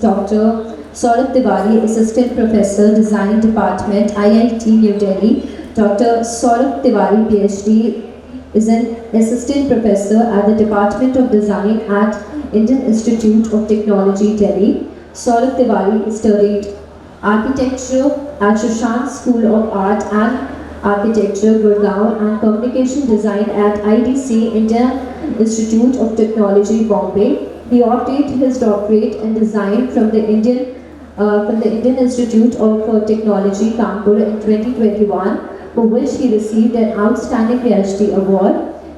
Dr. Saurabh Tiwari, Assistant Professor, Design Department, IIT New Delhi. Dr. Saurabh Tiwari, PhD, is an Assistant Professor at the Department of Design at Indian Institute of Technology, Delhi. Saurabh Tiwari studied Architecture at Shashank School of Art and Architecture, Gurgaon, and Communication Design at IDCS, Indian Institute of Technology, Bombay. He obtained his doctorate in design from the Indian Institute of Technology, Kanpur in 2021, for which he received an Outstanding PhD award.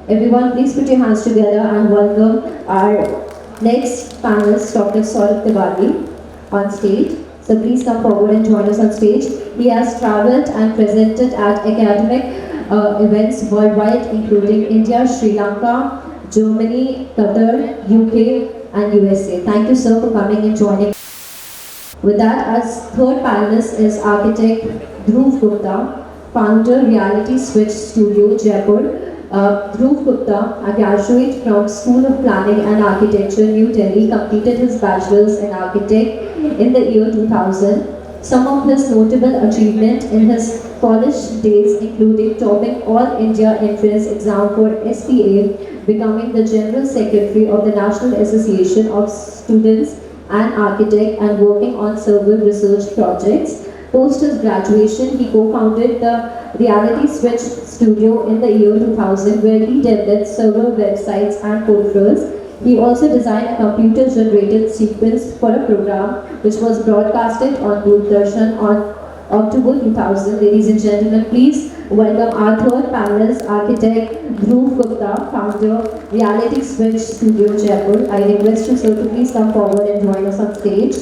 Everyone, please put your hands together and welcome our next panelist, Dr. Saurabh Tiwari, on stage. So please come forward and join us on stage. He has traveled and presented at academic events worldwide, including India, Sri Lanka, Germany, Qatar, UK, and USA. Thank you, sir, for coming and joining. With that, our third panelist is architect Dhruv Gupta, founder, Reality Switch Studio, Jaipur. Dhruv Gupta, a graduate from School of Planning and Architecture, New Delhi, completed his bachelor's in architect in the year 2000. Some of his notable achievements in his college days including topping All India Entrance Exam for SPA, becoming the General Secretary of the National Association of Students and Architects, and working on several research projects. Post his graduation, he co-founded the Reality Switch Studio in the year 2000, where he developed several websites and portals. He also designed a computer-generated sequence for a program which was broadcasted on Doordarshan on October 2000. Ladies and gentlemen, please welcome our third panelist, architect Dhruv Gupta, founder, Reality Switch Studio, Jaipur. I request you, sir, to please come forward and join us on stage.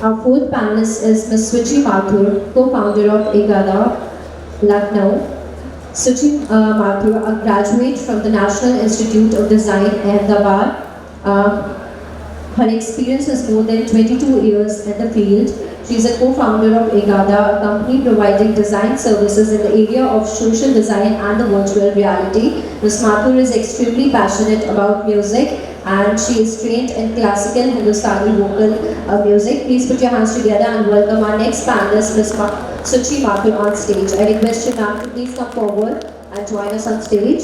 Our fourth panelist is Ms. Suchi Mathur, co-founder of IIID, Lucknow. Suchi Mathur, a graduate from the National Institute of Design, Ahmedabad. Her experience is more than 22 years in the field. She is a co-founder of IIID, a company providing design services in the area of social design and the virtual reality. Ms. Mathur is extremely passionate about music, and she is trained in classical Hindustani vocal music. Please put your hands together and welcome our next panelist, Ms. Suchi Mathur, on stage. I request you, ma'am, to please come forward and join us on stage.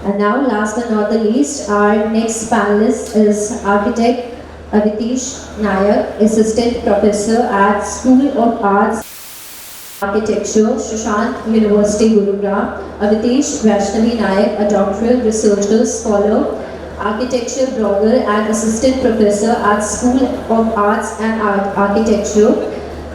And now, last but not the least, our next panelist is architect Avitesh Nayak, Assistant Professor at School of Arts Architecture, Shashank University, Gurugram. Avitesh Vaishnavi Nayak, a doctoral researcher, scholar, architecture blogger, and assistant professor at School of Arts and Architecture,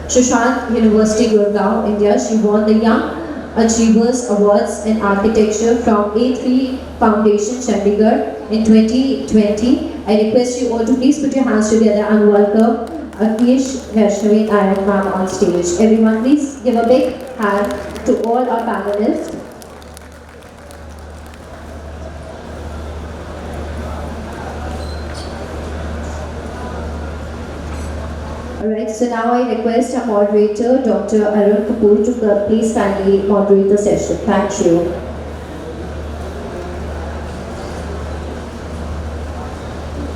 Shashank University, Gurgaon, India. She won the Young Achievers Awards in Architecture from A3 Foundation, Chandigarh in 2020. I request you all to please put your hands together and welcome Avitesh Vaishnavi Nayak, ma'am, on stage. Everyone, please give a big hand to all our panelists. Alright, so now I request our moderator, Dr. Arun Kapoor, to please kindly moderate the session. Thank you.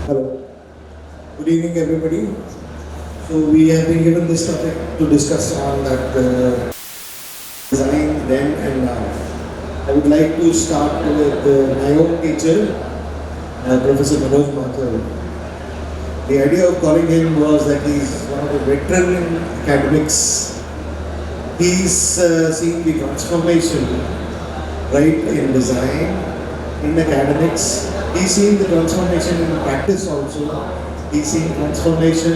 Hello. Good evening, everybody. So we have been given this topic to discuss on that design then and now. I would like to start with my own teacher, Professor Manoj Mathur. The idea of calling him was that he's one of the veteran academics. He's seen the transformation, right, in design, in academics. He's seen the transformation in practice also. He's seen transformation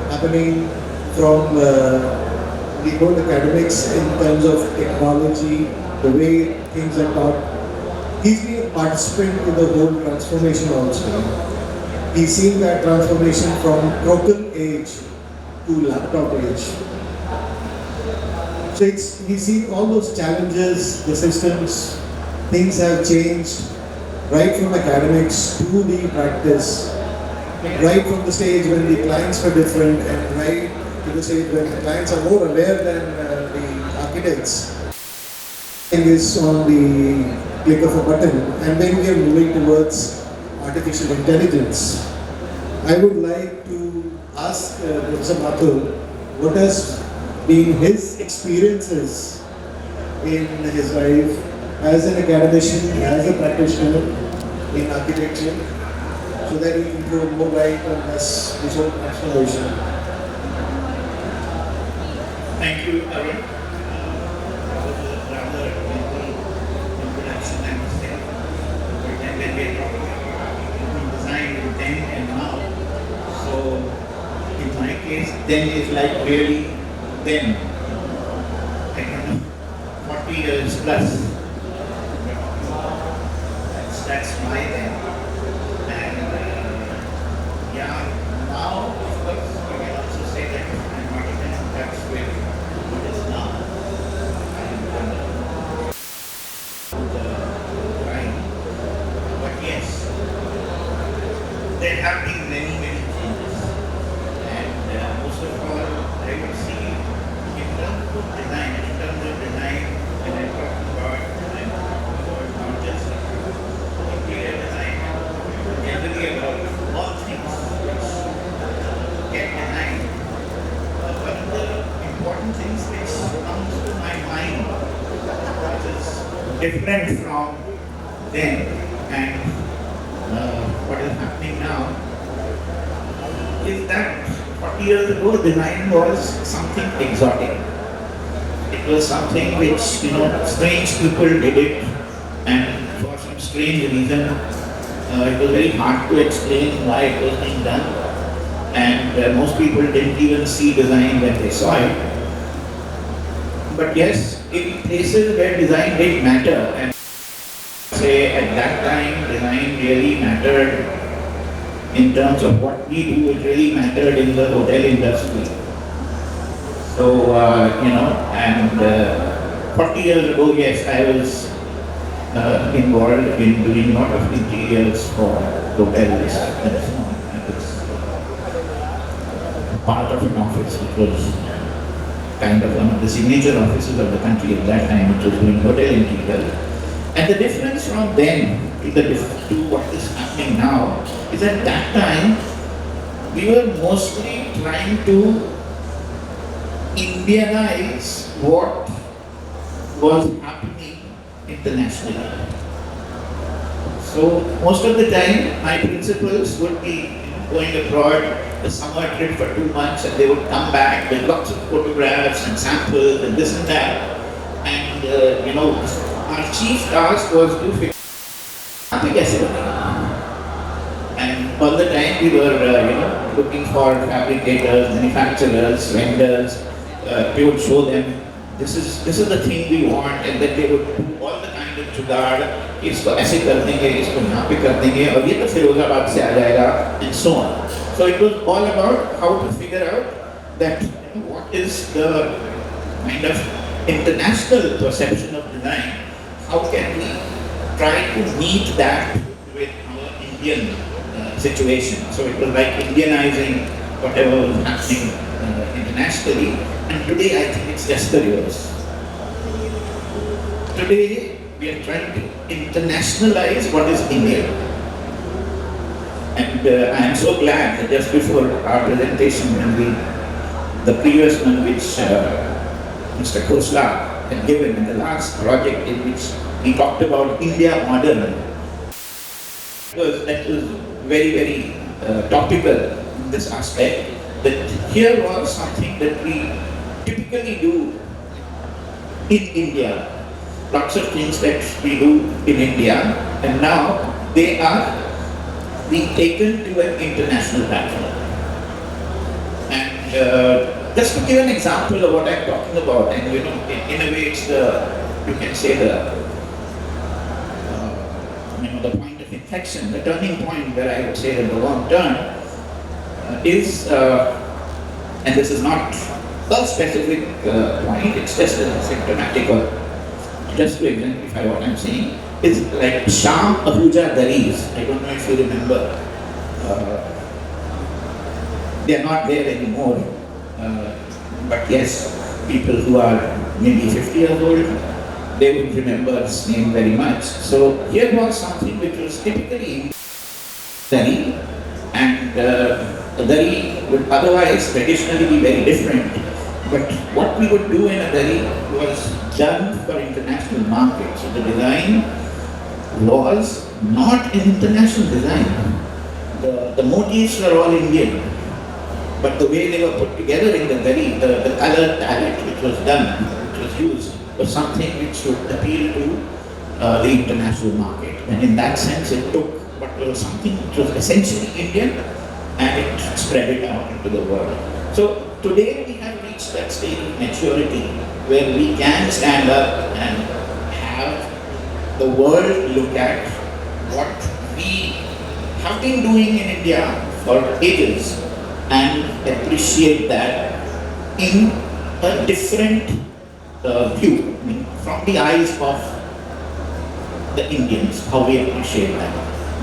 happening from the whole academics in terms of technology, the way things are taught. He's been a participant in the whole transformation also. He's seen that transformation from broken age to laptop age. So he's seen all those challenges, the systems, things have changed, right from academics to the practice, right from the stage when the clients were different, and right to the stage where the clients are more aware than the architects. Thing is on the click of a button, and then we are moving towards artificial intelligence. I would like to ask Professor Mathur what has been his experiences in his life as an academician, as a practitioner in architecture, so that we can throw more light on this whole transformation. Thank you, Arun. Rather introduction, I must say. But then when we are talking about design then and now, so in my case, then is like really then. I don't know, 40 years plus. That's my then. And yeah, now, of course, you can also say that I'm not even in touch with what is now. And right. But yes, there have been many, many changes. And most of all, I would see in terms of design, when I talk about, I'm talking about not just interior design, generally about all things which get designed. One of the important things which comes to my mind, which is different from then and what is happening now, is that 40 years ago design was something exotic. It was something which, strange people did it, and for some strange reason, it was very hard to explain why it was being done, and most people didn't even see design when they saw it. But yes, in places where design did matter, and say at that time design really mattered in terms of what we do, it really mattered in the hotel industry. So, and 40 years ago, yes, I was involved in doing a lot of interiors for hotels and so on. I was part of an office which was kind of one of the signature offices of the country at that time, which was doing hotel interiors. And the difference from then to what is happening now is at that time we were mostly trying to Indianize what was happening internationally. So most of the time my principals would be going abroad a summer trip for 2 months, and they would come back with lots of photographs and samples and this and that. And our chief task was to figure out कैसे बनेगा. And all the time we were looking for fabricators, manufacturers, vendors. We would show them this is the thing we want, and then they would do all the kind of जुगाड़, इसको ऐसे कर देंगे, इसको यहाँ पे कर देंगे, और ये तो फिरोजाबाद से आ जाएगा, and so on. So it was all about how to figure out that what is the kind of international perception of design. How can we try to meet that with our Indian situation? So it was like Indianizing whatever was happening internationally. And today I think it's just the reverse. Today we are trying to internationalize what is Indian. And I am so glad that just before our presentation, the previous one which Mr. Khosla had given in the last project, in which he talked about India modern, that was very, very topical in this aspect. That here was something that we typically do in India. Lots of things that we do in India, and now they are being taken to an international platform. And just to give an example of what I'm talking about, and in a way it's you can say the point of inflection, the turning point where I would say that the long turn is, and this is not a specific point, it's just a symptomatic, or just to exemplify what I'm saying, is like Sham Ahuja Daris. I don't know if you remember. They are not there anymore. But yes, people who are maybe 50 years old, they would remember his name very much. So here was something which was typically Dari, and the Dari would otherwise traditionally be very different. But what we would do in a Dari was done for international markets. So the design was not an international design. The motifs were all Indian, but the way they were put together in the Dari, the color palette which was done, which was used, was something which would appeal to the international market. And in that sense, it took what was something which was essentially Indian and it spread it out into the world. So today we have reached that stage of maturity where we can stand up and have the world look at what we have been doing in India for ages and appreciate that in a different view, I mean, from the eyes of the Indians, how we appreciate that.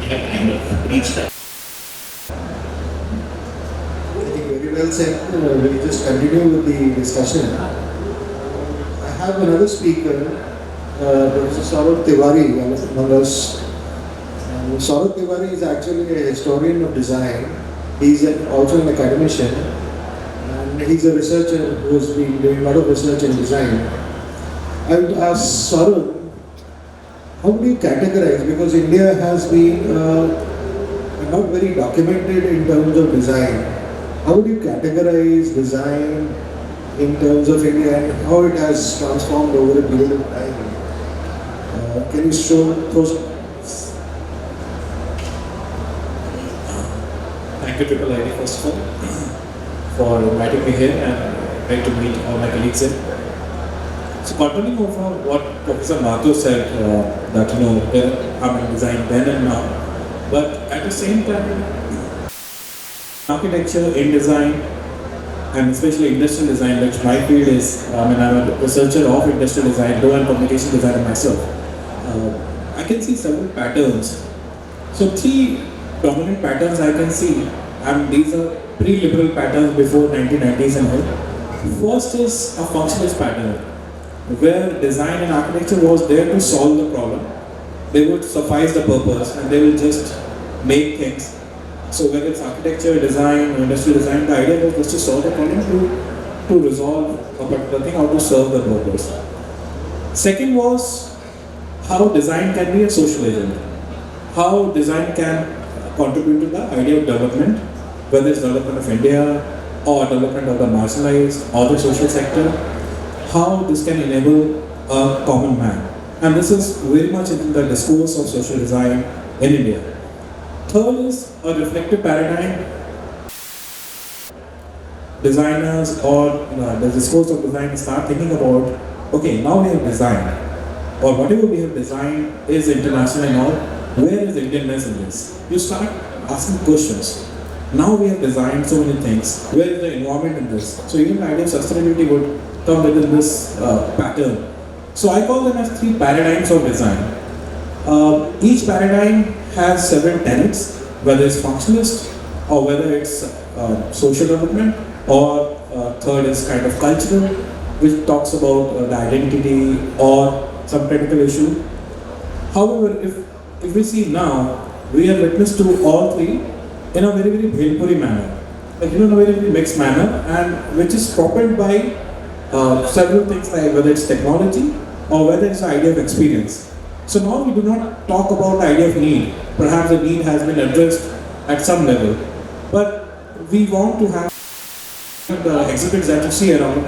We have kind of reached that. I think very well said. We'll just continue with the discussion. I have another speaker, Professor Saurabh Tiwari, among us. Saurabh Tiwari is actually a historian of design. He's also an academician, and he's a researcher who's been doing a lot of research in design. I would ask Saurabh, how do you categorize? Because India has been not very documented in terms of design. How would you categorize design in terms of India and how it has transformed over a period of time? Can you throw some? Thank you, IIID, first of all, for inviting me here and great to meet all my colleagues here. So, continuing on what Professor Mathur said, that I'm in design then and now, but at the same time, architecture, in design, and especially industrial design, which my field is, I'm a researcher of industrial design, though I'm communication designer myself. I can see several patterns. So, three dominant patterns I can see, and these are pre-liberal patterns before 1990s and all. First is a functionalist pattern, where design and architecture was there to solve the problem. They would suffice the purpose and they will just make things. So whether it's architecture, design, or industrial design, the idea was just to solve the problem, to resolve a particular thing or to serve the purpose. Second was how design can be a social agent. How design can contribute to the idea of development, whether it's development of India or development of the marginalized or the social sector, how this can enable a common man. And this is very much in the discourse of social design in India. Third is a reflective paradigm. Designers or the discourse of design start thinking about, okay, now we have design, or whatever we have designed is international and all, where is Indianness in this? You start asking questions. Now we have designed so many things, where is the environment in this? So even the idea of sustainability would come within this pattern. So I call them as three paradigms of design. Each paradigm has several tenets, whether it's functionalist or whether it's social development, or third is kind of cultural, which talks about the identity or some technical issue. However, if we see now, we are witness to all three in a very, very bhelpuri manner, like in a very, very mixed manner, and which is propelled by several things like whether it's technology or whether it's the idea of experience. So now we do not talk about the idea of need. Perhaps the need has been addressed at some level, but we want to have the exhibits that you see around,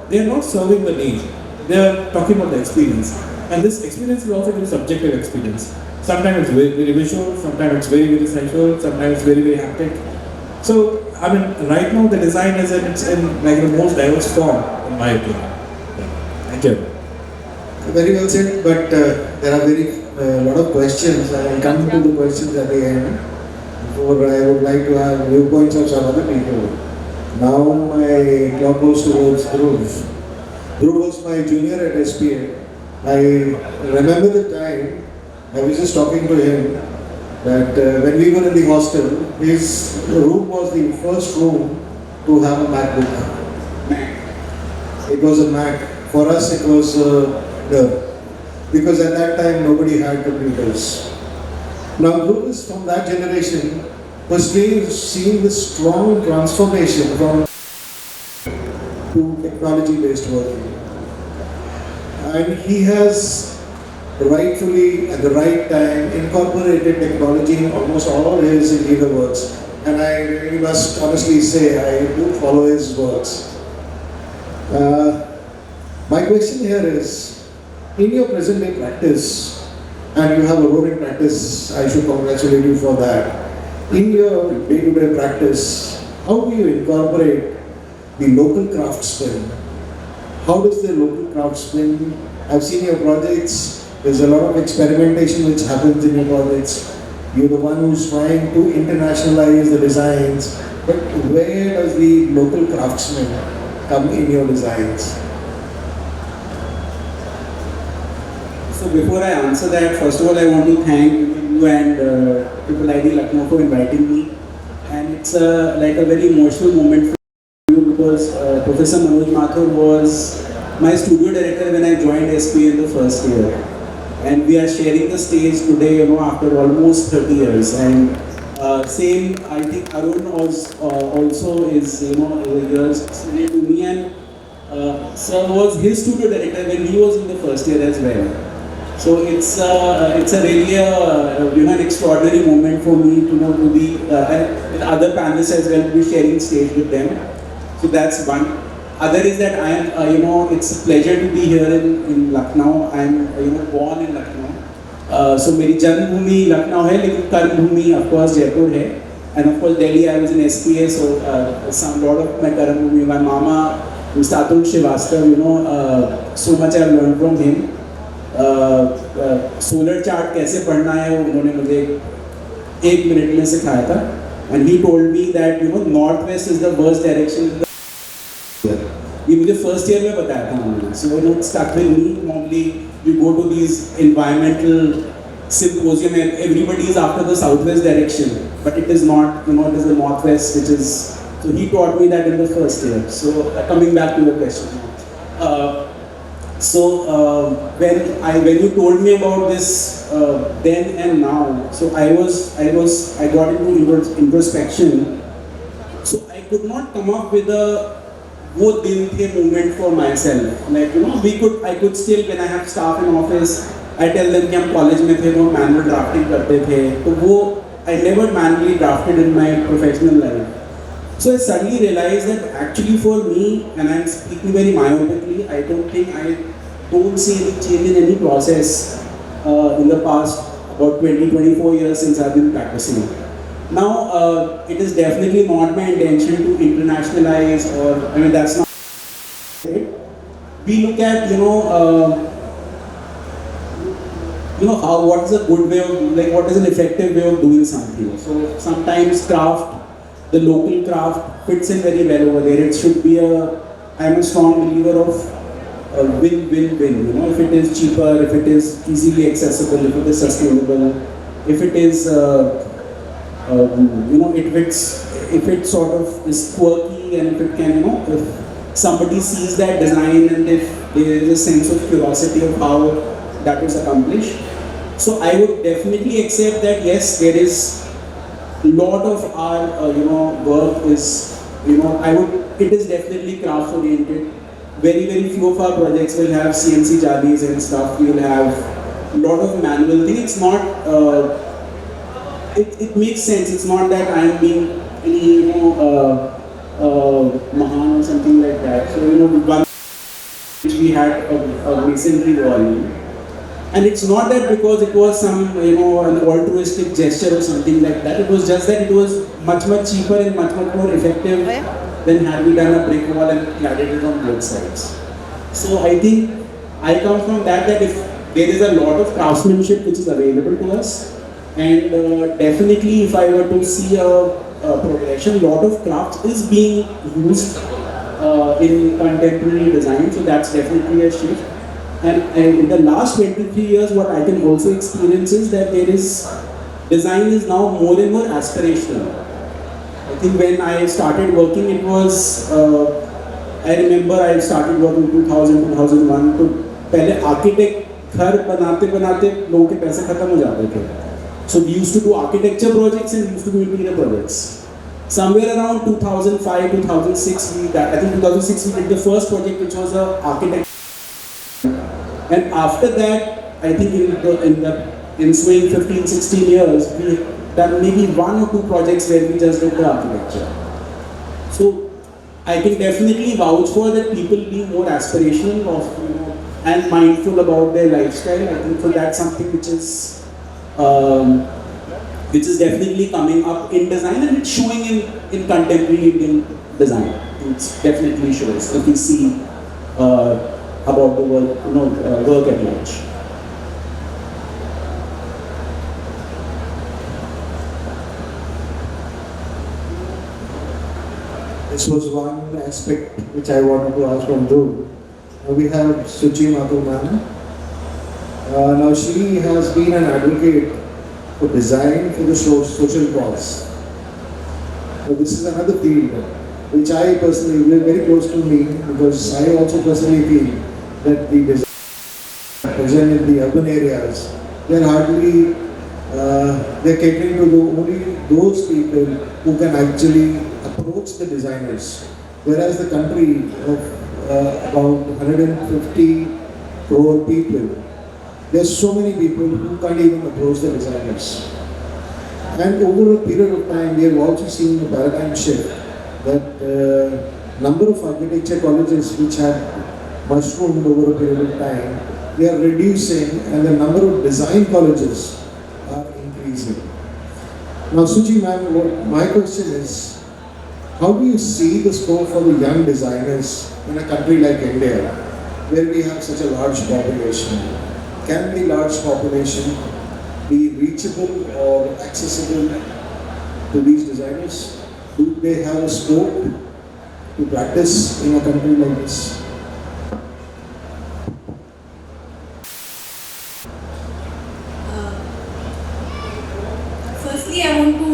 they are not serving the need, they are talking about the experience. And this experience is also a very subjective experience. Sometimes it's very, very visual, sometimes it's very, very sensual, sometimes it's very, very haptic. So, I mean, right now the design is in like the most diverse form, in my opinion. Thank you. Very well said, but there are very lot of questions. I will come to the questions at the end. Before I would like to have viewpoints of some other people. Now my clock goes towards Dhruv. Dhruv was my junior at SPA. I remember the time I was just talking to him that when we were in the hostel, his room was the first room to have a MacBook. It was a Mac. For us, it was because at that time nobody had computers. Now, those from that generation was seeing this strong transformation from to technology-based working, and he has rightfully at the right time incorporated technology in almost all his illegal works. And I really must honestly say I do follow his works. My question here is, in your present day practice, and you have a roaring practice, I should congratulate you for that. In your day-to-day practice, how do you incorporate the local craftsman? How does the local craftsman, I've seen your projects, there's a lot of experimentation which happens in your projects. You're the one who's trying to internationalize the designs, but where does the local craftsman come in your designs? So before I answer that, first of all I want to thank you and IIID Lucknow for inviting me. And it's like a very emotional moment for you because Professor Manoj Mathur was my studio director when I joined SP in the first year. And we are sharing the stage today, after almost 30 years. And same, I think Arun also is, years senior to me, and Sir was his studio director when he was in the first year as well. So it's a really an extraordinary moment for me to be and with other panelists as well, to be sharing stage with them. So that's one. Other is that I am it's a pleasure to be here in Lucknow. I am born in Lucknow. So मेरी जन्मभूमि लखनऊ है, लेकिन कर्मभूमि of course Jaipur है. And of course Delhi, I was in SPA, so some lot of my कर्मभूमि. My mama, Mr. Atul Srivastava, so much I have learned from him. Solar chart कैसे पढ़ना है उन्होंने मुझे 1 मिनट में सिखाया था. And he told me that north west is the worst direction. ये मुझे फर्स्ट ईयर में बताया था उन्होंने. So it stuck with me. Normally we go to these environmental symposium and everybody is after the southwest direction, but it is not. It is the northwest which is. So he taught me that in the first year. So coming back to the question. When you told me about this then and now, so I got into introspection. So I could not come up with a वो दिन थे moment for myself. Like I could still, when I have staff in office, I tell them कि हम college में थे तो manual drafting करते थे. तो वो I never manually drafted in my professional life. So I suddenly realized that actually for me, and I'm speaking very myopically, I don't see any change in any process in the past about 20-24 years since I've been practicing. Now, it is definitely not my intention to internationalize, or that's not it. We look at what is a good way of, like what is an effective way of doing something. So sometimes the local craft fits in very well over there. It should be I'm a strong believer of win-win-win. If it is cheaper, if it is easily accessible, if it is sustainable, if it is if it sort of is quirky, and if it can, if somebody sees that design and if there is a sense of curiosity of how that is accomplished. So I would definitely accept that yes, there is a lot of our work is it is definitely craft oriented. Very few of our projects will have CNC jalis and stuff. We will have a lot of manual thing. It's not. It makes sense. It's not that I am being any mahan or something like that. So one which we had a masonry wall, and it's not that because it was some an altruistic gesture or something like that. It was just that it was much cheaper and much more effective than had we done a brick wall and cladded it on both sides. So I think I come from that if there is a lot of craftsmanship which is available to us. And definitely, if I were to see a progression, a lot of craft is being used in contemporary design. So that's definitely a shift. And in the last 23 years, what I can also experience is that design is now more and more aspirational. I think when I started working, it was, I remember I started working 2000, 2001, तो पहले architect घर बनाते बनाते लोगों के पैसे खत्म हो जाते थे. So we used to do architecture projects and we used to do interior projects. Somewhere around 2005, 2006, I think 2006 we did the first project, which was a architect. And after that, I think in the ensuing 15, 16 years, we done maybe 1 or 2 projects where we just did the architecture. So I can definitely vouch for that people being more aspirational of, and mindful about their lifestyle. I think for that something which is definitely coming up in design, and it's showing in contemporary Indian design. It definitely shows if we see about the work, work at large. This was one aspect which I wanted to ask from Dhruv. We have Suchi Mathur ma'am. Now she has been an advocate for design for the social cause. So this is another field which I personally, is very close to me, because I also personally feel that the design present in the urban areas, they're hardly, they're catering to only those people who can actually approach the designers. Whereas the country of about 150 crore people, there's so many people who can't even approach the designers. And over a period of time, we have also seen a paradigm shift that number of architecture colleges which have mushroomed over a period of time, they are reducing, and the number of design colleges are increasing. Now, Suchi ma'am, my question is, how do you see the scope for the young designers in a country like India, where we have such a large population? Can the large population be reachable or accessible to these designers? Do they have a scope to practice in a country like this? Firstly, I want to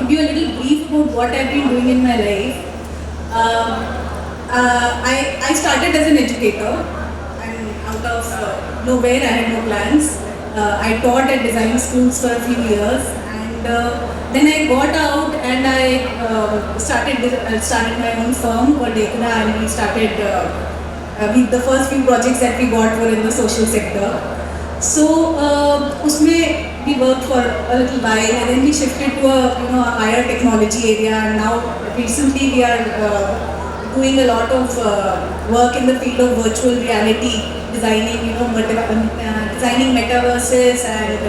give you a little brief about what I've been doing in my life. I started as an educator, and out of nowhere I had no plans. I taught at design schools for a few years, and then I got out and I started my own firm called Akar, and we started the first few projects that we got were in the social sector. So usme we worked for a little while, and then we shifted to a higher technology area, and now recently we are doing a lot of work in the field of virtual reality, designing designing metaverses and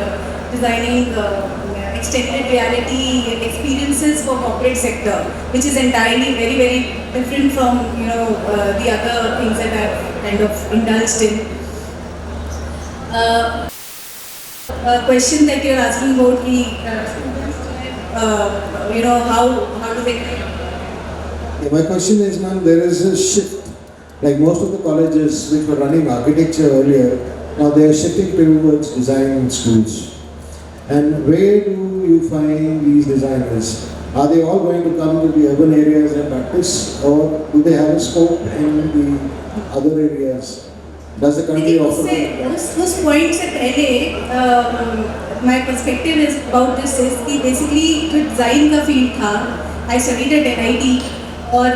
designing extended reality experiences for corporate sector, which is entirely very, very different from the other things that I've kind of indulged in. Question that you're asking about how do they connect? Yeah, my question is, ma'am, there is a shift. Like most of the colleges which were running architecture earlier, now they are shifting towards design schools. And where do you find these designers? Are they all going to come to the urban areas and practice, or do they have a scope in the other areas? Does the country offer them? उस point से पहले my perspective is about this is कि basically जो design का field था, I studied at IIID, और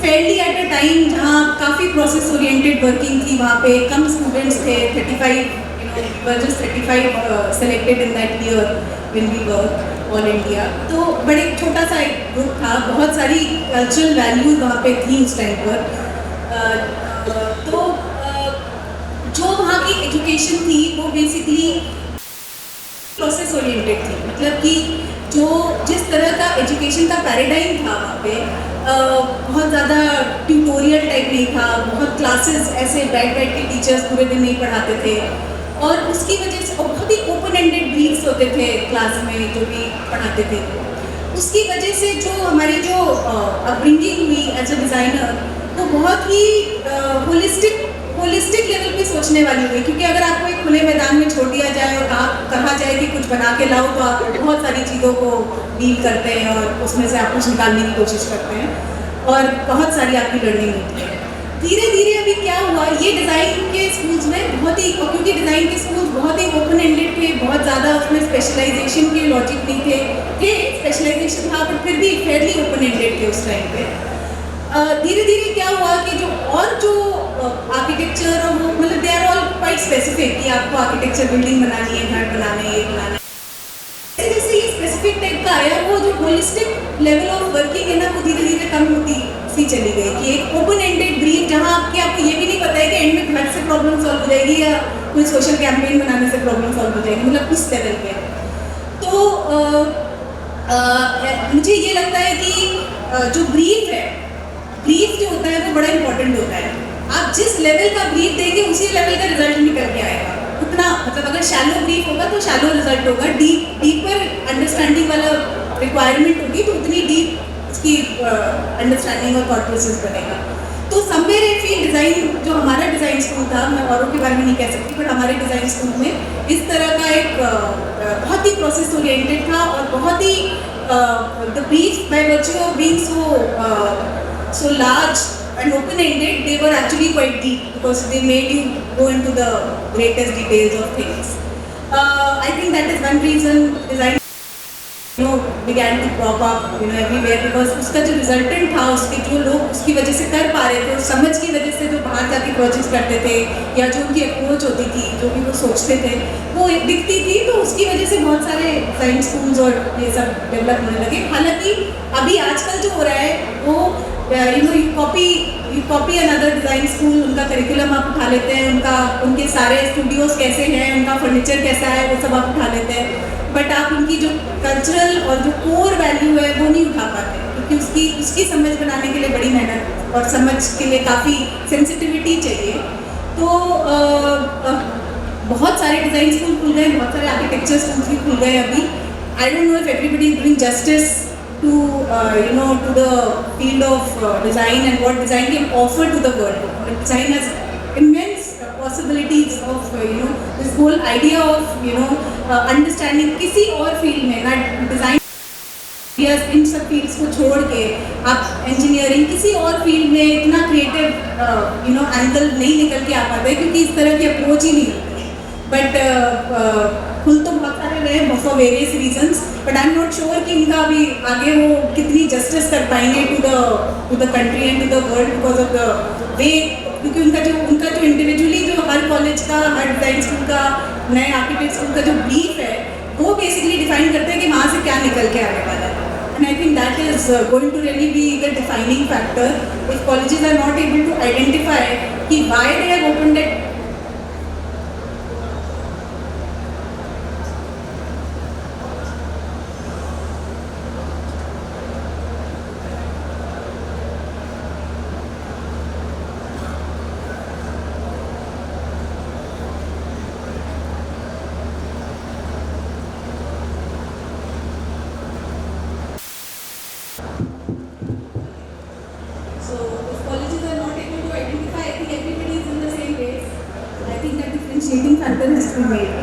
fairly at a time जहाँ काफ़ी process oriented working थी, वहाँ पे कम students थे, 35, we were just 35 selected in that year when we worked all India. तो बड़े छोटा सा एक group था, बहुत सारी cultural values वहाँ पे थी उस time पर. तो जो वहाँ की एजुकेशन थी वो बेसिकली प्रोसेस ओरिएंटेड थी, मतलब कि जो जिस तरह का एजुकेशन का पैराडाइम था वहाँ पे बहुत ज़्यादा ट्यूटोरियल टाइप नहीं था, बहुत क्लासेस ऐसे बैठ के टीचर्स पूरे दिन नहीं पढ़ाते थे, और उसकी वजह से बहुत ही ओपन एंडेड ब्रीफ्स होते थे क्लास में जो भी पढ़ाते थे. उसकी वजह से जो हमारी जो अपब्रिंगिंग हुई एज अ डिज़ाइनर वो बहुत ही होलिस्टिक होलिस्टिक लेवल पे सोचने वाली हुई, क्योंकि अगर आपको एक खुले मैदान में छोड़ दिया जाए और कहा जाए कि कुछ बना के लाओ, तो आप बहुत सारी चीज़ों को डील करते हैं और उसमें से आप कुछ निकालने की कोशिश करते हैं और बहुत सारी आपकी लर्निंग होती है। धीरे धीरे अभी क्या हुआ, ये डिज़ाइन के स्कूल्स में बहुत ही, क्योंकि डिज़ाइन के स्कूल्स बहुत ही ओपन एंडेड थे, बहुत ज़्यादा उसमें स्पेशलाइजेशन के लॉजिक नहीं थे स्पेशलाइजेशन था, बट फिर भी फेयरली ओपन एंडेड थे उस टाइम पे। धीरे धीरे क्या हुआ कि जो आर्किटेक्चर और वो मतलब they are all quite specific कि आपको आर्किटेक्चर बिल्डिंग बनानी है, घर बनाने है, ये बनाना है। जैसे ये स्पेसिफिक टाइप का आया, वो जो होलिस्टिक लेवल ऑफ वर्किंग है ना, वो धीरे धीरे कम होती सी चली गई कि एक ओपन एंडेड ब्रीफ जहाँ आपको ये भी नहीं पता है कि एंड में घर से प्रॉब्लम सॉल्व हो जाएगी या कोई सोशल कैंपेन बनाने से प्रॉब्लम सॉल्व हो जाएगी, मतलब उस लेवल पे। तो मुझे ये लगता है कि जो ब्रीफ है, ब्रीफ जो होता है वो बड़ा इंपॉर्टेंट होता है। आप जिस लेवल का ब्रीफ देंगे उसी लेवल का रिजल्ट निकल के आएगा। उतना मतलब अगर शैलो ब्रीफ होगा तो शैलो रिजल्ट होगा, डीपर अंडरस्टैंडिंग वाला रिक्वायरमेंट होगी तो उतनी डीप उसकी अंडरस्टैंडिंग और थॉट प्रोसेस बनेगा। तो समवेयर आई फील डिज़ाइन, जो हमारा डिज़ाइन स्कूल था, मैं औरों के बारे में नहीं कह सकती, बट हमारे डिज़ाइन स्कूल में इस तरह का एक बहुत ही प्रोसेस ओरिएंटेड था और बहुत ही the brief by virtue of being so large and open-ended, they were actually quite deep because they made you go into the greatest details of things. I think that is one reason design began to crop up everywhere, because उसका जो resultant था, उसके जो लोग उसकी वजह से कर पा रहे थे, उस समझ की वजह से जो बाहर जाके प्रोजेक्ट्स करते थे या जो उनकी अप्रोच होती थी, जो भी वो सोचते थे, वो दिखती थी, तो उसकी वजह से बहुत सारे साइंस स्कूल्स और ये सब डेवलप होने लगे। हालांकि अभी आजकल जो हो रहा है वो you copy another design school, उनका करिकुलम आप उठा लेते हैं, उनके सारे स्टूडियोज कैसे हैं, उनका फर्नीचर कैसा है, वो सब आप उठा लेते हैं, बट आप उनकी जो कल्चरल और जो कोर वैल्यू है वो नहीं उठा पाते, क्योंकि उसकी समझ बनाने के लिए बड़ी मेहनत और समझ के लिए काफ़ी सेंसिटिविटी चाहिए। तो बहुत सारे डिज़ाइन स्कूल खुल गए, बहुत सारे आर्किटेक्चर स्कूल भी खुल गए अभी। I don't know if everybody is doing justice to the field of design and what design can offer to the world. Design has immense possibilities of this whole idea of understanding किसी और field में ना design in सब fields को छोड़ के आप engineering किसी और फील्ड में इतना क्रिएटिव एंगल नहीं निकल के आ पाता है, क्योंकि इस तरह की अप्रोच ही नहीं होती है। बट खुल तो बहुत सारे रहे for various reasons, but I am not sure कि इनका अभी आगे वो कितनी जस्टिस कर पाएंगे to the country and to the world, because of the way, क्योंकि उनका जो इंडिविजुअली जो हर कॉलेज का, हर डिज़ाइन स्कूल का, नए आर्किटेक्ट स्कूल का जो ब्रीफ है, वो बेसिकली डिफाइन करते हैं कि वहाँ से क्या निकल के आने वाला है। And I think that is going to really be the defining factor if colleges are not able to identify कि why they have opened it. Differentiating factor has to be made.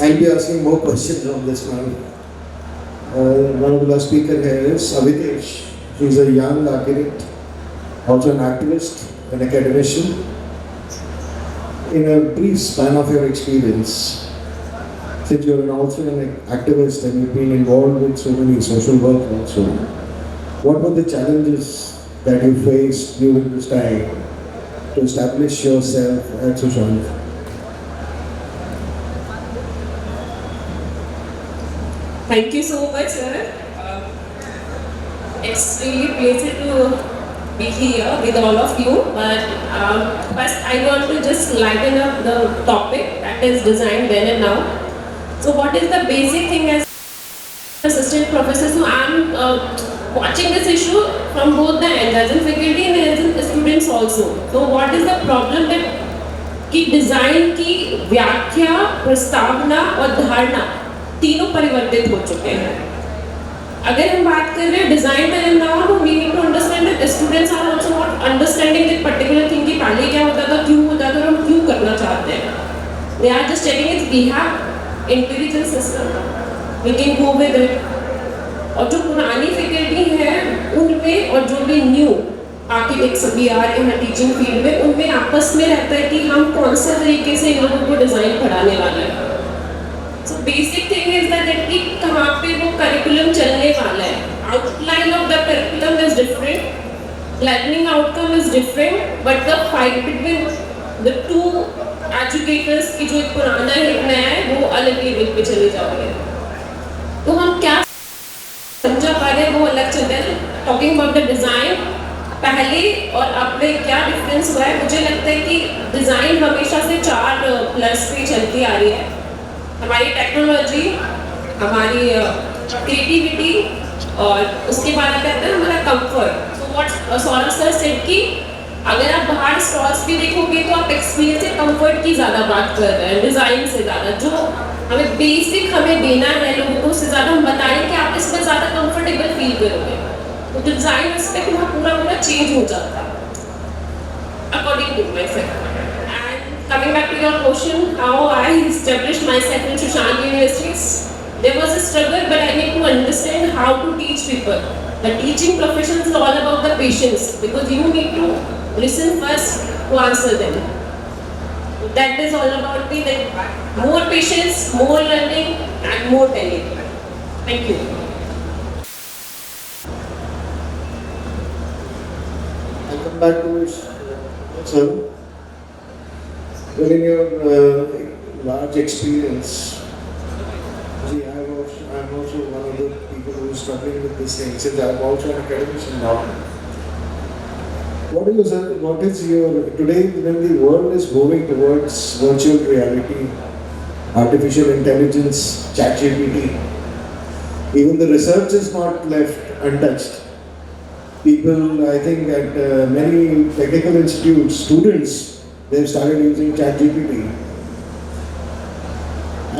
I'll be asking more questions on this one. One of the last speaker here is Avitesh. He's a young architect, also an activist, an academician. In a brief span of your experience, since you're also an activist and you've been involved with so many social work also, what were the challenges that you faced during this time to establish yourself at Sushant? Thank you so much, sir. It's really a pleasure to be here with all of you. But first, I want to just lighten up the topic, that is design then and now. So, what is the basic thing as assistant professor? So, I'm watching this issue from both the ends, as in faculty and as in students also. So, what is the problem that कि design की व्याख्या, प्रस्तावना और धारणा तीनों परिवर्तित हो चुके हैं। अगर हम बात कर रहे हैं design then and now, we need to understand that students are also not understanding that particular thing कि पहले क्या होता था, क्यों होता था और हम क्यों करना चाहते हैं. They are just telling it we have intelligent system, we can go with it. और जो पुरानी फैकल्टी है उनमें और जो भी न्यू आर्किटेक्ट्स भी आ रहे हैं टीचिंग फील्ड में, उनमें आपस में रहता है कि हम कौन से तरीके से इन लोगों को डिज़ाइन पढ़ाने वाले हैं. So basic thing is that कि कहाँ पे वो करिकुलम चलने वाला है. Outline of the curriculum is different, learning outcome is different, but the fight between the two educators की जो एक पुराना है एक नया है, वो अलग लेवल पे चले जाओगे. तो हम क्या समझा पा रहे हैं वो अलग चलते हैं. टॉकिंग अबाउट द डिज़ाइन, पहले और अब में क्या डिफरेंस हुआ है. मुझे लगता है कि डिज़ाइन हमेशा से 4 प्लस पे चलती आ रही है. हमारी टेक्नोलॉजी, हमारी क्रिएटिविटी और उसके बाद आता है हमारा comfort. So what Saurabh sir said कि अगर आप बाहर स्टॉल्स भी देखोगे तो आप एक्सपीरियंस से कंफर्ट की ज़्यादा बात कर रहे हैं, डिज़ाइन से ज़्यादा. जो हमें बेसिक हमें देना है लोगों को, उससे ज़्यादा हम बताएं कि आप इसमें ज़्यादा कंफर्टेबल फील करोगे. तो डिज़ाइन एस्पेक्ट वहाँ पूरा चेंज हो जाता है according to myself. Coming back to your question, how I established myself in Shushan Universities, there was a struggle, but I need to understand how to teach people. The teaching profession is all about the patience, because you need to listen first to answer them. That is all about the more patience, more learning, and more telling. Thank you. I'll come back to it, sir. Well, in your large experience, see, I'm also one of the people who is struggling with this thing, since I'm also an academician now. What is your, today when the world is moving towards virtual reality, artificial intelligence, ChatGPT, even the research is not left untouched. People, I think at many technical institutes, students, they've started using ChatGPT.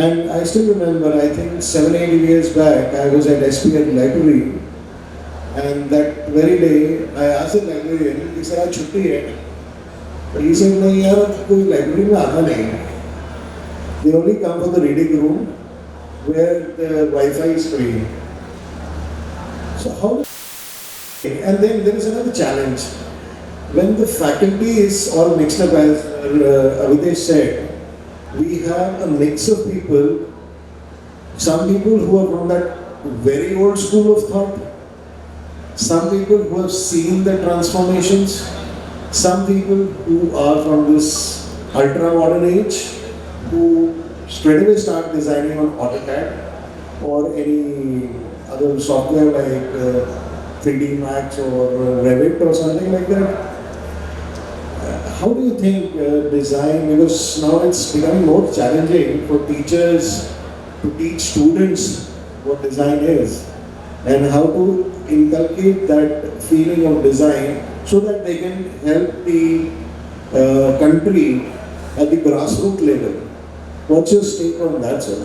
And I still remember, I think 7-8 years back, I was at SPN library, and that very day, I asked the librarian, he said, "Aaj chutti hai." But he said, "No, yaar, koi library mein aata nahi. They only come for the reading room, where the Wi-Fi is free." So how do and then there is another challenge. When the faculty is all mixed up, as Avitesh said, we have a mix of people. Some people who are from that very old school of thought, some people who have seen the transformations, some people who are from this ultra modern age, who straight away start designing on AutoCAD or any other software like 3D Max or Revit or something like that. How do you think design, because now it's becoming more challenging for teachers to teach students what design is, and how to inculcate that feeling of design so that they can help the country at the grassroots level. What's your take on that, sir?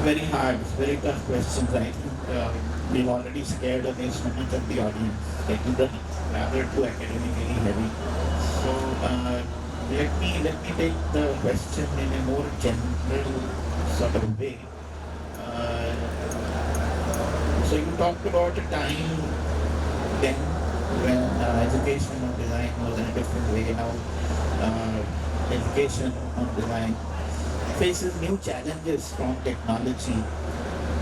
Very hard, very tough questions. I think we've already scared away so much of the audience. Taking the rather too academically heavy. So let me take the question in a more general sort of way. So you talked about a time then when education on design was in a different way. Now education on design faces new challenges from technology,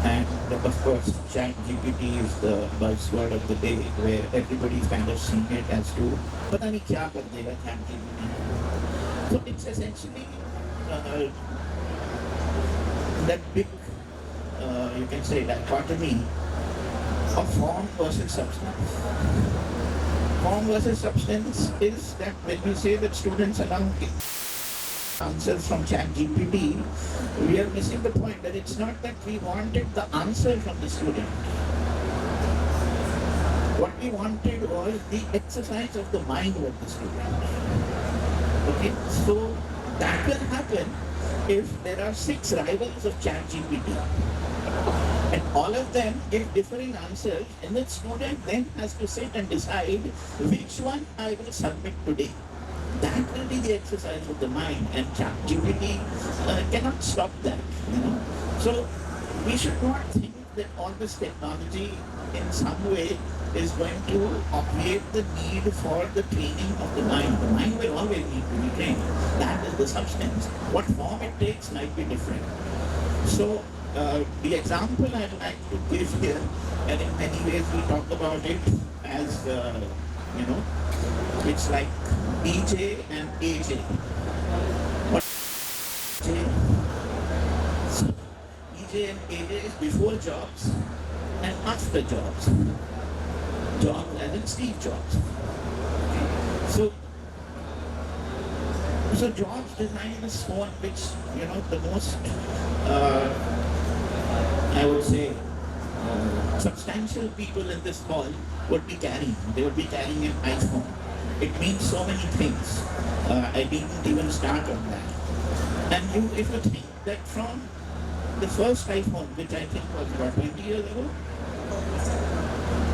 and of course ChatGPT is the buzzword of the day, where everybody's kind of seeing it as to pata nahi kya kar dega ChatGPT. So it's essentially that big you can say dichotomy of form versus substance. Form versus substance is that when we say that students are now answers from ChatGPT, we are missing the point that it's not that we wanted the answer from the student. What we wanted was the exercise of the mind of the student. Okay, so that will happen if there are 6 rivals of ChatGPT and all of them give differing answers, and the student then has to sit and decide which one I will submit today. That will be the exercise of the mind, and ChatGPT cannot stop that. So we should not think that all this technology in some way is going to obviate the need for the training of the mind. The mind will always need to be trained. That is the substance. What form it takes might be different. So the example I'd like to give here, and in many ways we talk about it as, it's like DJ and AJ. What so, EJ and AJ is before Jobs and after Jobs. Jobs as in Steve Jobs. So Jobs designed this phone which, the most, I would say, substantial people in this hall would be carrying. They would be carrying an iPhone. It means so many things. I didn't even start on that. And if you think that from the first iPhone, which I think was about 20 years ago,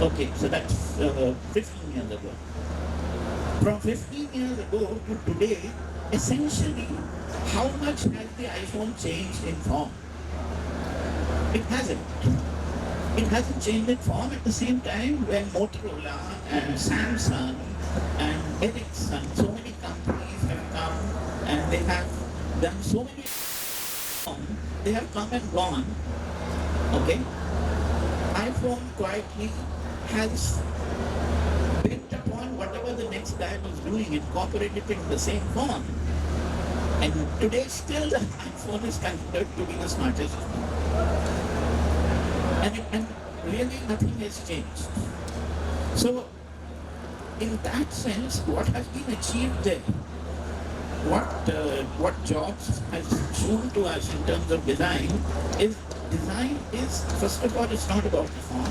okay, so that's 15 years ago. From 15 years ago to today, essentially, how much has the iPhone changed in form? It hasn't. It hasn't changed in form at the same time when Motorola and Samsung and Ericsson, so many companies have come and they have done so many. They have come and gone. Okay? iPhone quietly has built upon whatever the next guy was doing, incorporated it in the same form. And today still the iPhone is considered to be the smartest phone. And really nothing has changed. So in that sense, what has been achieved there, what Jobs has shown to us in terms of design is first of all, it's not about the form.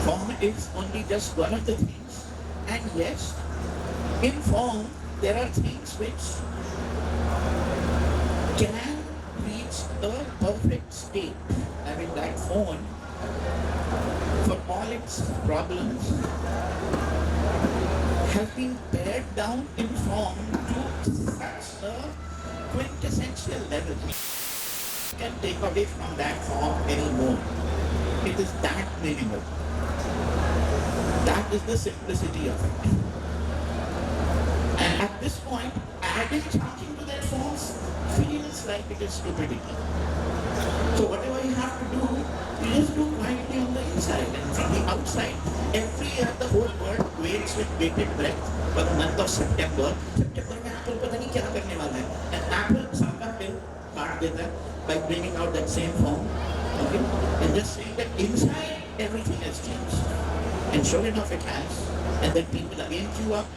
Form is only just one of the things. And yes, in form, there are things which can reach a perfect state. I mean, that phone, for all its problems, has been pared down in form to such a quintessential level. You can take away from that form anymore. It is that minimal. That is the simplicity of it. And at this point, adding something to that form feels like it is stupidity. So whatever you have to do, you just do quietly on the inside, and from the outside, every year the whole world waits with bated breath for the month of September. September में Apple पता नहीं क्या करने वाला है, and Apple सबका bill काट देता है by bringing out that same form, okay, and just saying that inside everything has changed, and sure enough it has, and then people again queue up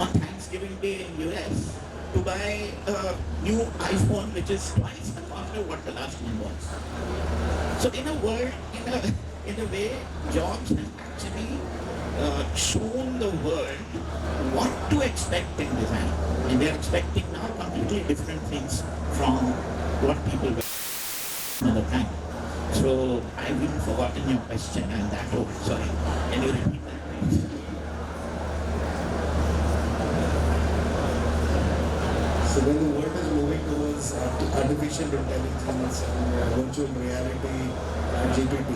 on Thanksgiving Day in US to buy a new iPhone which is twice the cost of what the last one was. So in a world, in a way, Jobs has actually shown the world what to expect in design. And they're expecting now completely different things from what people were another time. So I've even forgotten your question and that, oh, sorry. Can you repeat that, please? So when the world is moving towards artificial intelligence and virtual reality and GPT,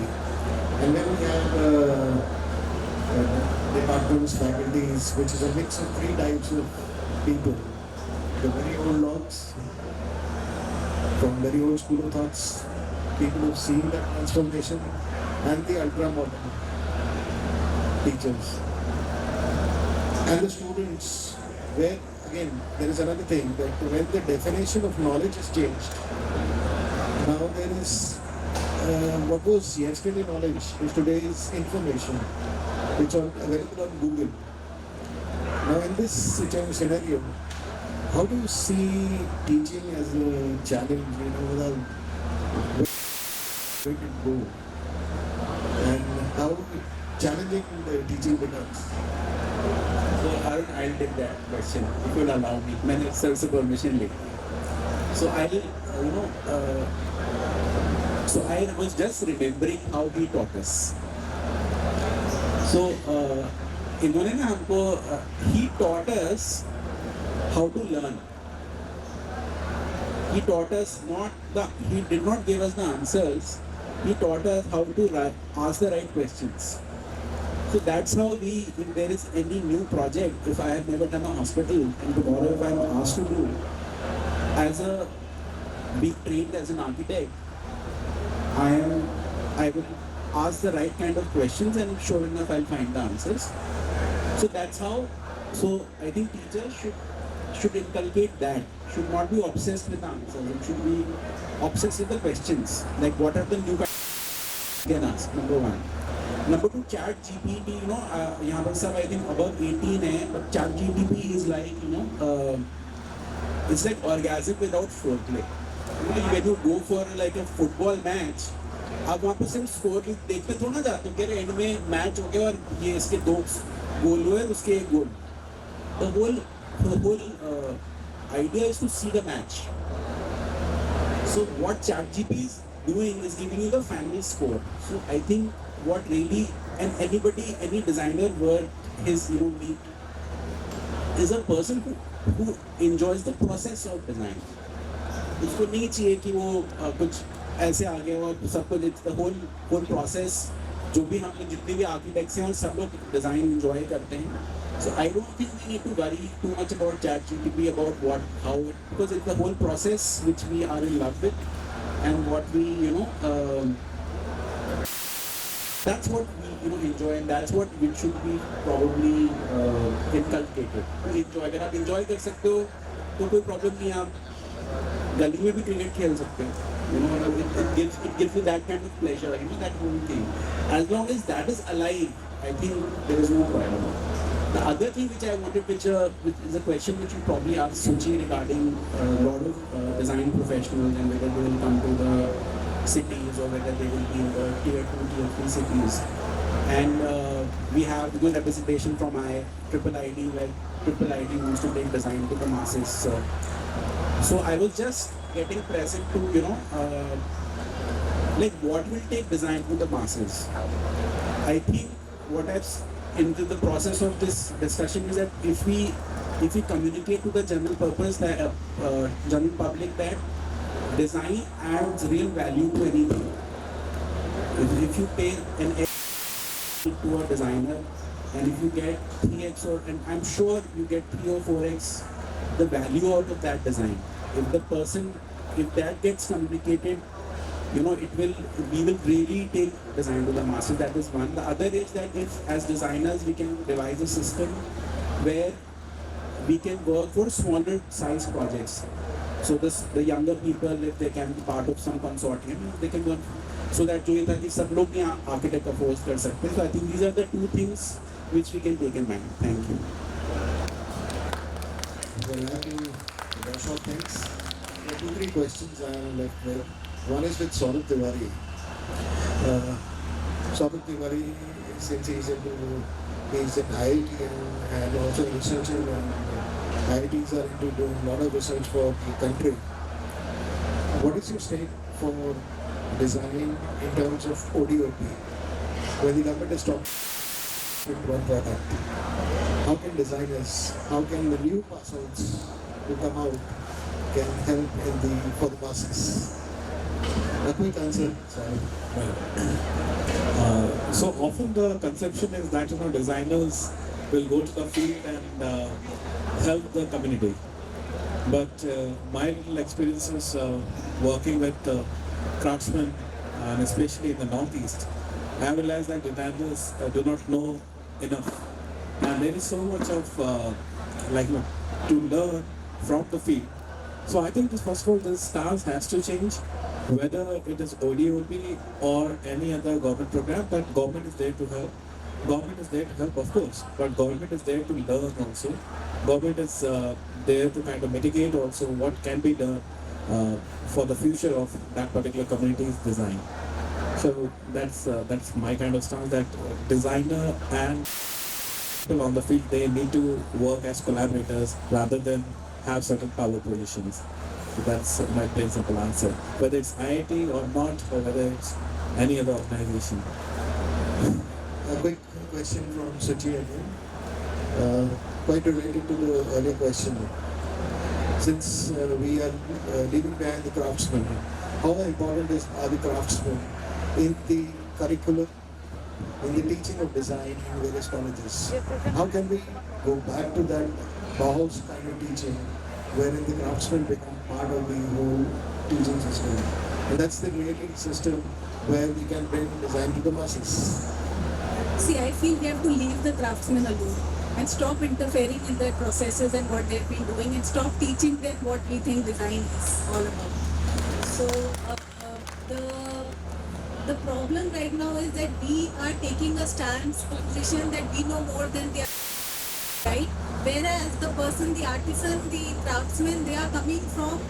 and then we have departments, faculties, which is a mix of 3 types of people. The very old logs, from very old school of thoughts, people who've seen that transformation, and the ultra-modern teachers. And the students, where again, there is another thing, that when the definition of knowledge is changed, now there is what was yesterday knowledge is today's information, which are available on Google. Now in this scenario, how do you see teaching as a challenge, without where it go? And how challenging the teaching becomes? So I'll take that question if you'll allow me. मैंने sir से permission Lee. So so I was just remembering how he taught us. So इन्होंने ना हमको he taught us how to learn. He taught us he did not give us the answers. He taught us how to ask the right questions. So that's how if there is any new project, if I have never done a hospital and tomorrow if I am asked to do, being trained as an architect, I will ask the right kind of questions and sure enough I'll find the answers. So that's how, I think teachers should inculcate that, should not be obsessed with the answers, it should be obsessed with the questions, like what are the new questions you can ask, number one. Number two, chat GPT, यहाँ पर सब I think above 18 है, but chat GPT is like, it's like orgasm without foreplay. When you go for like a football match, आप वहाँ पे सिर्फ score देखते थोड़ा ना जाते हो कि एंड में मैच हो गया और ये इसके 2 गोल हुए उसके 1 गोल. The whole idea is to see the match. So what ChatGPT is doing is giving you the final score. So I think what really, and any designer worth his meat is a person who enjoys the process of design. उसको नहीं चाहिए कि वो कुछ ऐसे आ गए और सब कुछ the whole process, जो भी हम जितने भी आर्किटेक्ट्स हैं सब लोग डिजाइन एंजॉय करते हैं. So I don't think we need to worry too much about ChatGPT, about how because it's the whole process which we are in love with, and what we that's what we enjoy, and that's what it should be probably inculcated. Enjoy. अगर आप enjoy कर सकते हो तो कोई problem नहीं, आप गली में भी क्रिकेट खेल सकते हो. It gives you that kind of pleasure, that whole thing. As long as that is alive, I think there is no problem. The other thing which I wanted, which is a question which you probably asked Suchi regarding a lot of design professionals and whether they will come to the cities or whether they will be in the tier 2, tier 3 cities. And we have good representation from IIID, where IIID wants to take design to the masses. So I was just getting present to, like what will take design to the masses. I think what I've into the process of this discussion is that if we communicate to the general purpose, that general public, that design adds real value to anything. If you pay an X to a designer, and if you get 3x and I'm sure you get 3 or 4x the value out of that design. If that gets communicated, we will really take design to the masses. That is one. The other is that if as designers we can devise a system where we can work for smaller size projects. So the younger people, if they can be part of some consortium, they can work so that जो ये था कि सब लोग यहाँ architect afford कर सकते हैं. So I think these are the 2 things which we can take in mind. Thank you. Well, I have to rush off. Thanks. There are 2-3 questions I am left with. One is with Saurabh Tiwari. Saurabh Tiwari, since he's in IIT and also researcher, and IITs are into doing a lot of research for the country. What is your stake for designing in terms of ODOP, where the government is talking with one product? How can designers, how can the new pass-outs who come out can help for the masses? A quick answer. Sorry. So often the conception is that designers will go to the field and help the community. But my little experiences working with craftsmen, and especially in the Northeast, I realized that designers do not know enough, and there is so much of to learn from the field. So I think first of all, the stance has to change. Whether it is ODOP or any other government program, that government is there to help. Government is there to help, of course, but government is there to learn also. Government is there to kind of mitigate also what can be done for the future of that particular community's design. So that's my kind of stance, that designer and people on the field, they need to work as collaborators rather than have certain power positions. So that's my principal answer. Whether it's IIT or not, or whether it's any other organization. A quick question from Suchi again, quite related to the earlier question. Since we are leaving behind the craftsmen, how important are the craftsmen in the curriculum, in the teaching of design in various colleges? How can we go back to that Bauhaus kind of teaching, wherein the craftsmen become part of the whole teaching system? And that's the really system where we can bring design to the masses. See, I feel we have to leave the craftsmen alone and stop interfering in their processes and what they've been doing and stop teaching them what we think design is all about. So, the problem right now is that we are taking a stance, a position that we know more than the right? Whereas the person, the artisan, the craftsman, they are coming from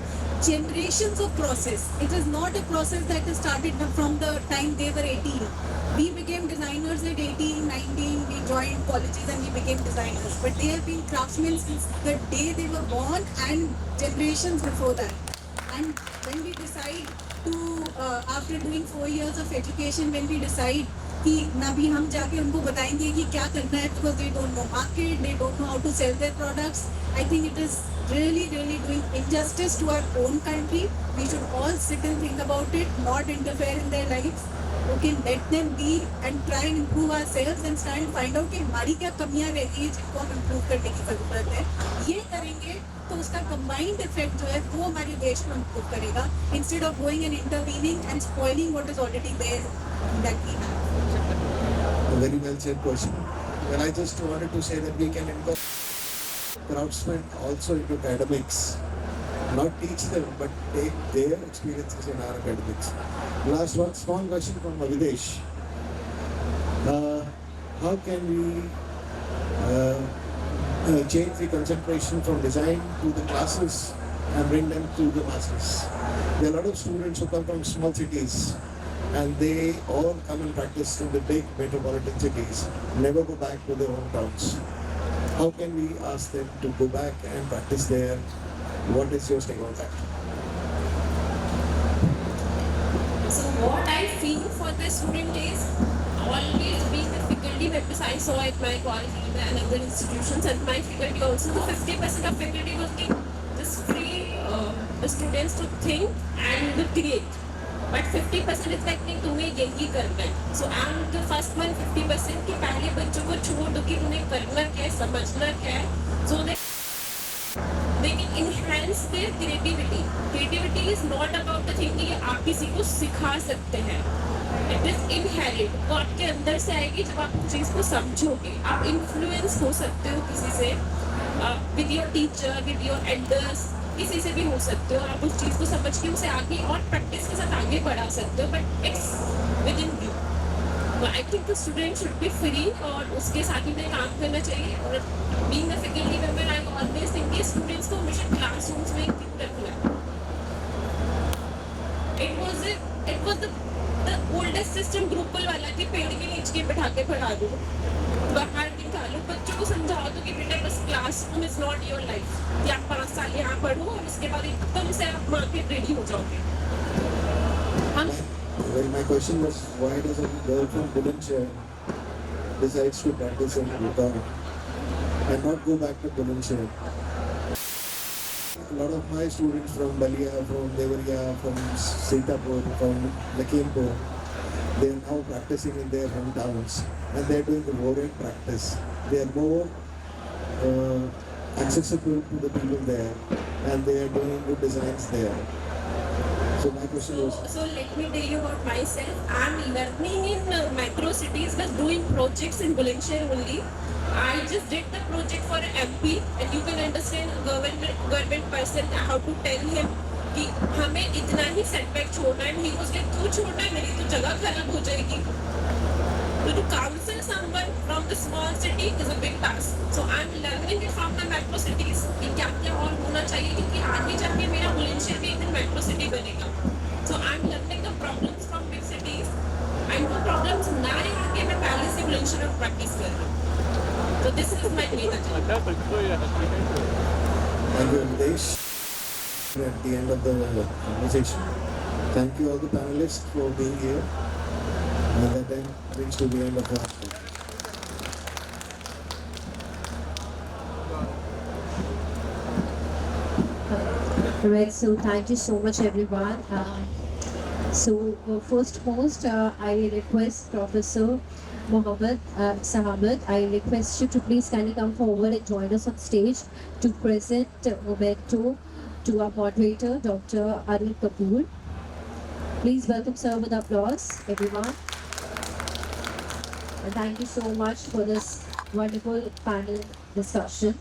generations of process. It is not a process that has started from the time they were 18. We became designers at 18, 19, we joined colleges and we became designers. But they have been craftsmen since the day they were born and generations before that. And when we decide to, after doing 4 years of education, when we decide कि ना भी हम जाके उनको बताएंगे कि क्या करना है, because they don't know market, they don't know how to sell their products. I think it is really doing injustice to our own country. We should all sit and think about it, not interfere in their lives. Okay, let them be and try and improve ourselves and try and find out कि हमारी क्या कमियां रह गई है जिनको हम improve करने की जरूरत है. ये करेंगे तो उसका combined effect जो है वो हमारे देश में improve करेगा, instead of going and intervening and spoiling what is already there that we have. A very well said question. Well, I just wanted to say that we can incorporate craftsmen also into academics. Not teach them, but take their experiences in our academics. Last one, small question from Avidesh. How can we change the concentration from design to the classes and bring them to the masses? There are a lot of students who come from small cities and they all come and practice in the big metropolitan cities, never go back to their hometowns. How can we ask them to go back and practice there? What is your take on that? So what I feel for the student is always being the faculty members I saw at my college and other institutions, and my faculty also, the 50% of faculty was just free the students to think and create. But 50% is like नहीं तुम्हें यही करना है. So I'm the first one 50% कि पहले बच्चों को छोड़ दो कि उन्हें करना क्या है, समझना क्या है. So they can enhance their creativity. Creativity is not about the thing कि आप किसी को सिखा सकते हैं. It is inherent. वो आपके अंदर से आएगी जब आप उस चीज़ को समझोगे. आप influence हो सकते हो किसी से, with your teacher, with your elders, किसी से भी हो सकते हो. आप उस चीज़ को समझ के उसे आगे और प्रैक्टिस के साथ आगे बढ़ा सकते हो. But it's within you. So I think the student should be free और उसके साथ ही में काम करना चाहिए. और being a faculty member, I always think कि students को हमेशा classrooms में क्यों रखना है. It was the oldest system ग्रुपल वाला कि पेड़ के नीचे के बिठा के पढ़ा दो, बाहर निकालो, बच्चों को समझाओ तो कि बेटा बस classroom is not your life. कि आप 5 साल यहाँ पढ़ो और उसके बाद एकदम से आप मार्केट रेडी हो जाओगे. Well, my question was, why does a girl from Bulandshahr decides to practice in Lucknow and not go back to Bulandshahr? A lot of my students from Balia, from Devariya, from Sitapur, from Lakhimpur, they are now practicing in their hometowns and they are doing the warrant practice. They are more accessible to the people there and they are doing good designs there. So my question was... So let me tell you about myself. I'm learning in metro cities but doing projects in Bulandshahr only. I just did the project for an MP and you can understand a government person how to tell him कि हमें इतना ही setback छोड़ना है. He was like तू छोड़ना है, मेरी तो जगह खराब हो जाएगी. So to counsel someone from the small city is a big task. So I'm learning it from the metro cities कि क्या क्या और होना चाहिए क्योंकि आगे जाके मेरा बुलंदशहर भी एक दिन metro city बनेगा. So I'm learning the problems from big cities and वो problems ना आगे मैं पहले से बुलंदशहर में practice कर रही हूँ. So this Thank you, Hitesh. At the end of the conversation, thank you all the panelists for being here. And that then brings to the end of our. Right, so thank you so much, everyone. First, I request Professor Mohammed Sahabat, I request you to please kindly come forward and join us on stage to present memento to our moderator, Dr. Arul Kapoor. Please welcome sir with applause, everyone. And thank you so much for this wonderful panel discussion.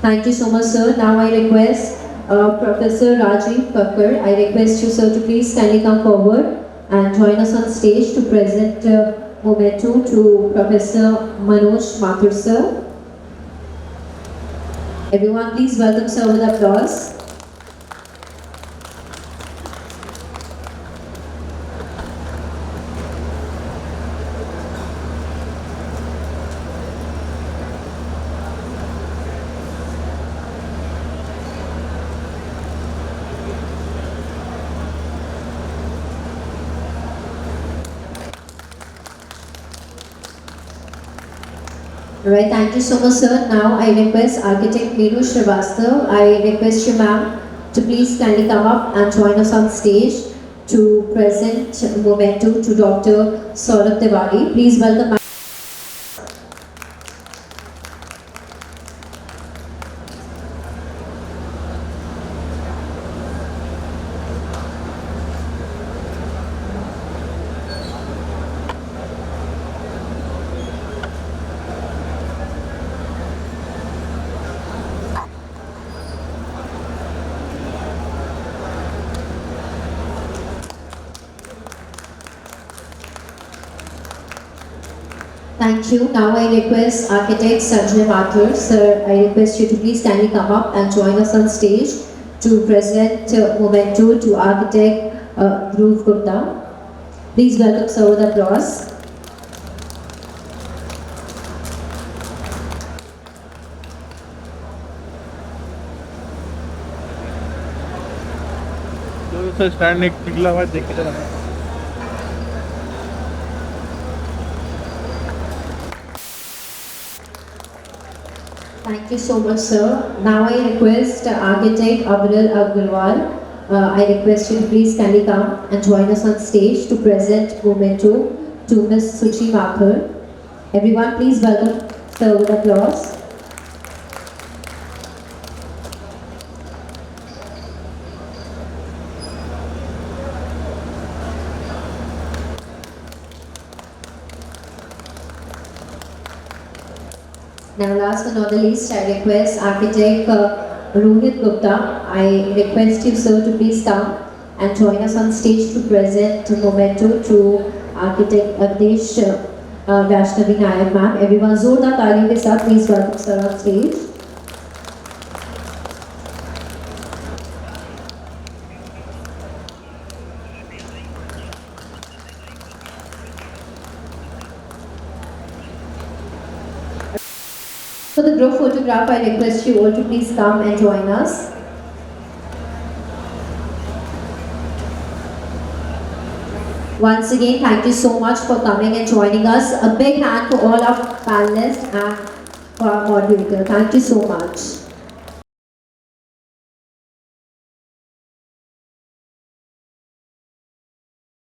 Thank you so much, sir. Now I request Professor Rajiv Akar. I request you, sir, to please kindly come forward and join us on stage to present memento to Professor Manoj Mathur, sir. Everyone, please welcome sir with applause. Alright, thank you so much, sir. Now I request Architect Meenu Srivastav. I request you, ma'am, to please kindly come up and join us on stage to present memento to Dr. Saurabh Tiwari. Please welcome. Thank you. Now I request Architect Sanjay Mathur. Sir, I request you to please kindly come up and join us on stage to present memento to Architect Dhruv Gupta. Please welcome sir with applause. Stand निकला हुआ देख के चला Thank you so much, sir. Now I request Architect Abdul Agarwal. I request you to please kindly come and join us on stage to present memento to Ms. Suchi Mathur. Everyone, please welcome sir with applause. Now last but not the least, I request Architect Rohit Gupta. I request you, sir, to please come and join us on stage to present memento to Architect Avdesh Vaishnavi Nayak, ma'am. Everyone, zordar taaliyon ke saath please welcome sir on stage. For the group photograph, I request you all to please come and join us. Once again, thank you so much for coming and joining us. A big hand for all our panelists and for our moderator. Thank you so much.